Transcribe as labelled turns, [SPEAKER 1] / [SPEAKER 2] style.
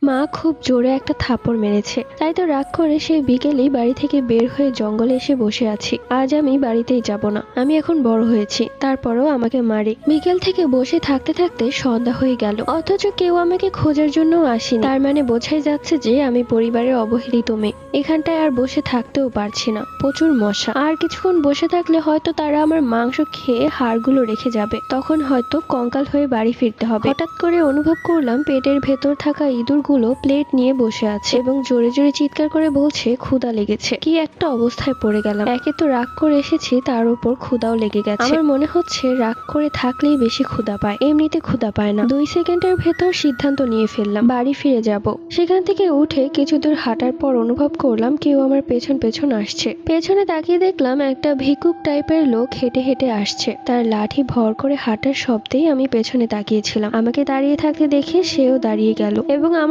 [SPEAKER 1] মা খুব জোরে একটা থাপ্পড় মেরেছে, তাই তো রাগ করে সেই বিকেলেই বাড়ি থেকে বের হয়ে জঙ্গলে এসে বসে আছি। আজ আমি বাড়িতেই যাব না, আমি এখন বড় হয়েছি, তারপরেও আমাকে মারে। বিকেল থেকে বসে থাকতে থাকতে সন্ধ্যা হয়ে গেল, অথচ কেউ আমাকে খোঁজার জন্য আসেনি। তার মানে বোঝাই যাচ্ছে যে আমি পরিবারের অবহেলিত মেয়ে। এখানটায় আর বসে থাকতেও পারছি না, প্রচুর মশা। আর কিছুক্ষণ বসে থাকলে হয়তো তারা আমার মাংস খেয়ে হাড়গুলো রেখে যাবে, তখন হয়তো কঙ্কাল হয়ে বাড়ি ফিরতে হবে। হঠাৎ করে অনুভব করলাম পেটের ভেতর থাকা ইঁদুরগুলো প্লেট নিয়ে বসে আছে এবং জোরে জোরে চিৎকার করে বলছে ক্ষুধা লেগেছে। কি একটা অবস্থায় পড়ে গেলাম, একে তো রাগ করে এসেছি, তার উপর ক্ষুধাও লেগে গেছে। আমার মনে হচ্ছে রাগ করে থাকলেই বেশি ক্ষুধা পায়, এমনিতে ক্ষুধা পায় না। 2 সেকেন্ডের ভেতর সিদ্ধান্ত নিয়ে ফেললাম বাড়ি ফিরে যাব। সেখান থেকে উঠে কিছু দূর হাঁটার পর অনুভব করলাম কেউ আমার পেছন পেছন আসছে। পেছনে তাকিয়ে দেখলাম একটা ভিক্ষুক টাইপের লোক হেঁটে হেঁটে আসছে। তার লাঠি ভর করে হাঁটার শব্দেই আমি পেছনে তাকিয়েছিলাম। আমাকে দাঁড়িয়ে থাকতে দেখে সেও দাঁড়িয়ে গেল এবং আমার